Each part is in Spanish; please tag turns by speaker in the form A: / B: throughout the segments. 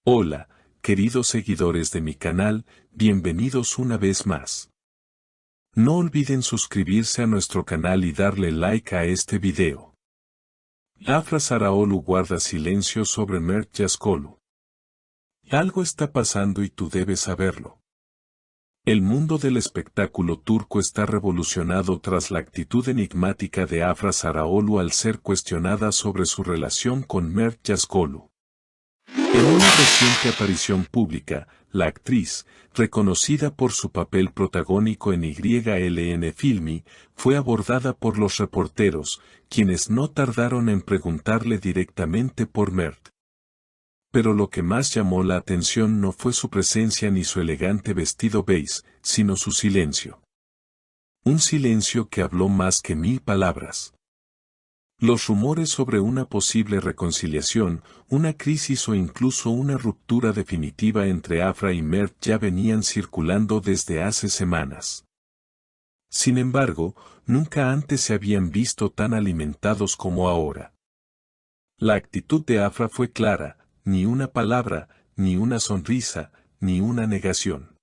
A: Hola, queridos seguidores de mi canal, bienvenidos una vez más. No olviden suscribirse a nuestro canal y darle like a este video. Afra Saraaoğlu guarda silencio sobre Mert Yazıcıoğlu. Algo está pasando y tú debes saberlo. El mundo del espectáculo turco está revolucionado tras la actitud enigmática de Afra Saraaoğlu al ser cuestionada sobre su relación con Mert Yazıcıoğlu. En una reciente aparición pública, la actriz, reconocida por su papel protagónico en YLN Filmi, fue abordada por los reporteros, quienes no tardaron en preguntarle directamente por Mert. Pero lo que más llamó la atención no fue su presencia ni su elegante vestido beige, sino su silencio. Un silencio que habló más que 1000 palabras. Los rumores sobre una posible reconciliación, una crisis o incluso una ruptura definitiva entre Afra y Mert ya venían circulando desde hace semanas. Sin embargo, nunca antes se habían visto tan alimentados como ahora. La actitud de Afra fue clara, ni una palabra, ni una sonrisa, ni una negación.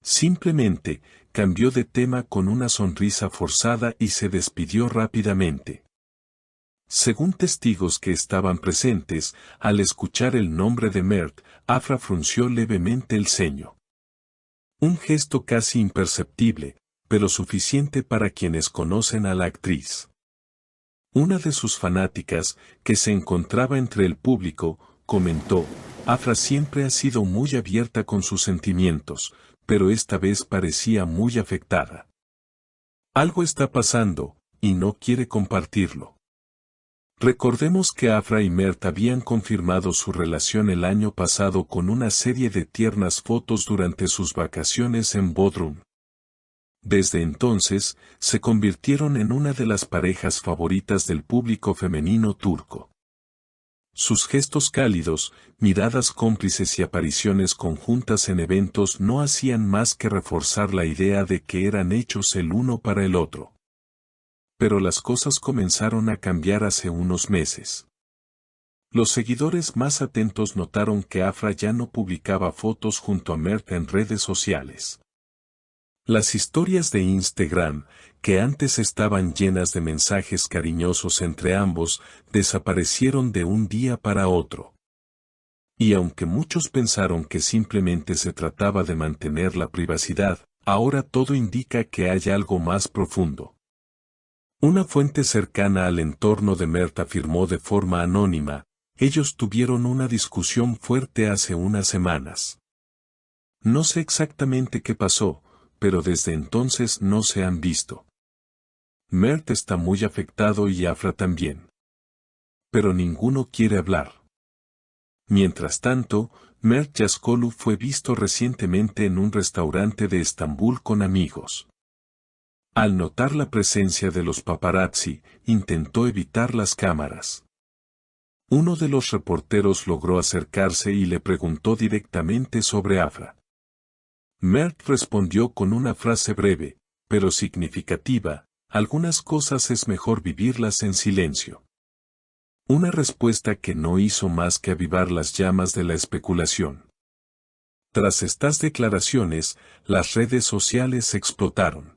A: Simplemente, cambió de tema con una sonrisa forzada y se despidió rápidamente. Según testigos que estaban presentes, al escuchar el nombre de Mert, Afra frunció levemente el ceño. Un gesto casi imperceptible, pero suficiente para quienes conocen a la actriz. Una de sus fanáticas, que se encontraba entre el público, comentó: Afra siempre ha sido muy abierta con sus sentimientos, pero esta vez parecía muy afectada. Algo está pasando, y no quiere compartirlo. Recordemos que Afra y Mert habían confirmado su relación el año pasado con una serie de tiernas fotos durante sus vacaciones en Bodrum. Desde entonces, se convirtieron en una de las parejas favoritas del público femenino turco. Sus gestos cálidos, miradas cómplices y apariciones conjuntas en eventos no hacían más que reforzar la idea de que eran hechos el uno para el otro. Pero las cosas comenzaron a cambiar hace unos meses. Los seguidores más atentos notaron que Afra ya no publicaba fotos junto a Mert en redes sociales. Las historias de Instagram, que antes estaban llenas de mensajes cariñosos entre ambos, desaparecieron de un día para otro. Y aunque muchos pensaron que simplemente se trataba de mantener la privacidad, ahora todo indica que hay algo más profundo. Una fuente cercana al entorno de Mert afirmó de forma anónima: ellos tuvieron una discusión fuerte hace unas semanas. No sé exactamente qué pasó, pero desde entonces no se han visto. Mert está muy afectado y Afra también. Pero ninguno quiere hablar. Mientras tanto, Mert Yazıcıoğlu fue visto recientemente en un restaurante de Estambul con amigos. Al notar la presencia de los paparazzi, intentó evitar las cámaras. Uno de los reporteros logró acercarse y le preguntó directamente sobre Afra. Mert respondió con una frase breve, pero significativa: algunas cosas es mejor vivirlas en silencio. Una respuesta que no hizo más que avivar las llamas de la especulación. Tras estas declaraciones, las redes sociales explotaron.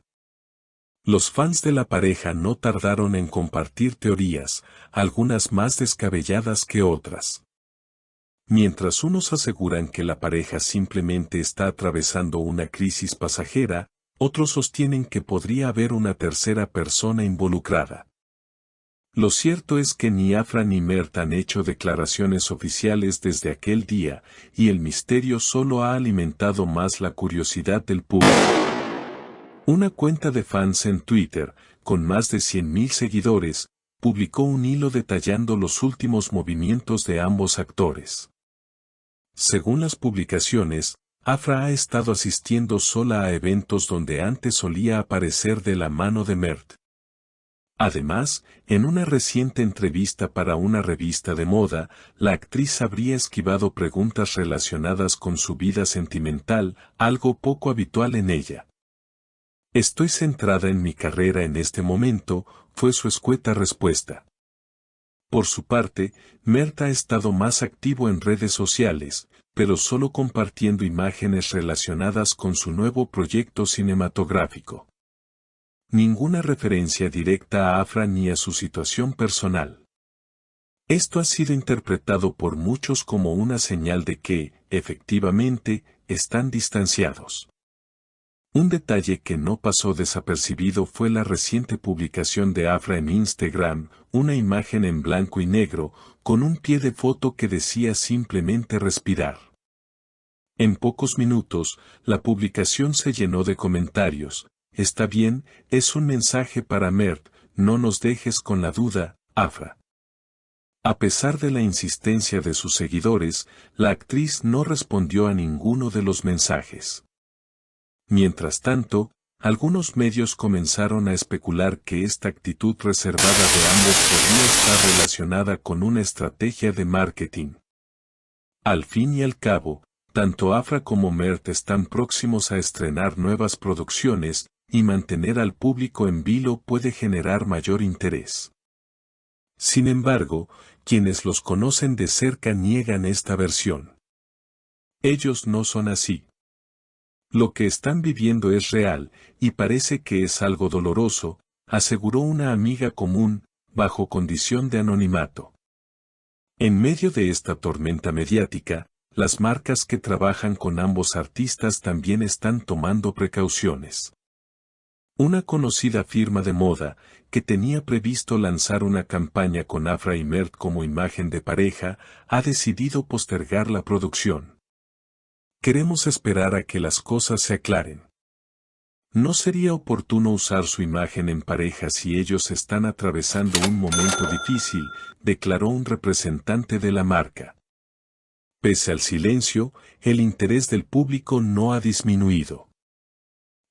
A: Los fans de la pareja no tardaron en compartir teorías, algunas más descabelladas que otras. Mientras unos aseguran que la pareja simplemente está atravesando una crisis pasajera, otros sostienen que podría haber una tercera persona involucrada. Lo cierto es que ni Afra ni Mert han hecho declaraciones oficiales desde aquel día, y el misterio solo ha alimentado más la curiosidad del público. Una cuenta de fans en Twitter, con más de 100.000 seguidores, publicó un hilo detallando los últimos movimientos de ambos actores. Según las publicaciones, Afra ha estado asistiendo sola a eventos donde antes solía aparecer de la mano de Mert. Además, en una reciente entrevista para una revista de moda, la actriz habría esquivado preguntas relacionadas con su vida sentimental, algo poco habitual en ella. Estoy centrada en mi carrera en este momento, fue su escueta respuesta. Por su parte, Mert ha estado más activo en redes sociales, pero solo compartiendo imágenes relacionadas con su nuevo proyecto cinematográfico. Ninguna referencia directa a Afra ni a su situación personal. Esto ha sido interpretado por muchos como una señal de que, efectivamente, están distanciados. Un detalle que no pasó desapercibido fue la reciente publicación de Afra en Instagram, una imagen en blanco y negro, con un pie de foto que decía simplemente respirar. En pocos minutos, la publicación se llenó de comentarios. Está bien, es un mensaje para Mert, no nos dejes con la duda, Afra. A pesar de la insistencia de sus seguidores, la actriz no respondió a ninguno de los mensajes. Mientras tanto, algunos medios comenzaron a especular que esta actitud reservada de ambos podría estar relacionada con una estrategia de marketing. Al fin y al cabo, tanto Afra como Mert están próximos a estrenar nuevas producciones, y mantener al público en vilo puede generar mayor interés. Sin embargo, quienes los conocen de cerca niegan esta versión. Ellos no son así. Lo que están viviendo es real, y parece que es algo doloroso, aseguró una amiga común, bajo condición de anonimato. En medio de esta tormenta mediática, las marcas que trabajan con ambos artistas también están tomando precauciones. Una conocida firma de moda, que tenía previsto lanzar una campaña con Afra y Mert como imagen de pareja, ha decidido postergar la producción. Queremos esperar a que las cosas se aclaren. ¿No sería oportuno usar su imagen en pareja si ellos están atravesando un momento difícil?, declaró un representante de la marca. Pese al silencio, el interés del público no ha disminuido.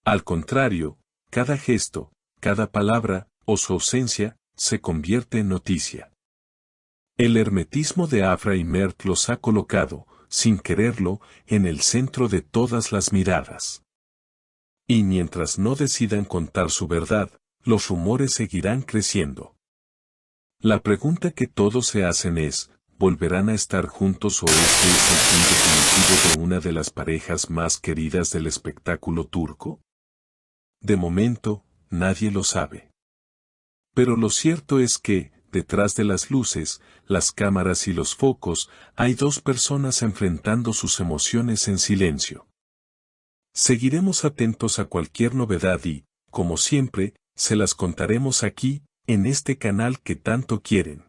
A: Al contrario, cada gesto, cada palabra, o su ausencia, se convierte en noticia. El hermetismo de Afra y Mert los ha colocado, sin quererlo, en el centro de todas las miradas. Y mientras no decidan contar su verdad, los rumores seguirán creciendo. La pregunta que todos se hacen es, ¿volverán a estar juntos o este es el fin definitivo de una de las parejas más queridas del espectáculo turco? De momento, nadie lo sabe. Pero lo cierto es que, detrás de las luces, las cámaras y los focos, hay dos personas enfrentando sus emociones en silencio. Seguiremos atentos a cualquier novedad y, como siempre, se las contaremos aquí, en este canal que tanto quieren.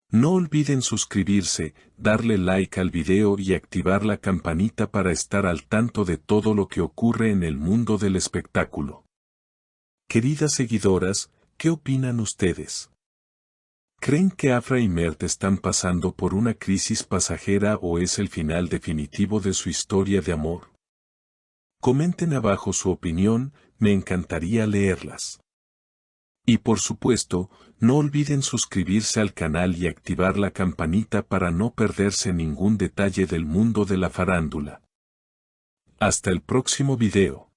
A: No olviden suscribirse, darle like al video y activar la campanita para estar al tanto de todo lo que ocurre en el mundo del espectáculo. Queridas seguidoras, ¿qué opinan ustedes? ¿Creen que Afra y Mert están pasando por una crisis pasajera o es el final definitivo de su historia de amor? Comenten abajo su opinión, me encantaría leerlas. Y por supuesto, no olviden suscribirse al canal y activar la campanita para no perderse ningún detalle del mundo de la farándula. Hasta el próximo video.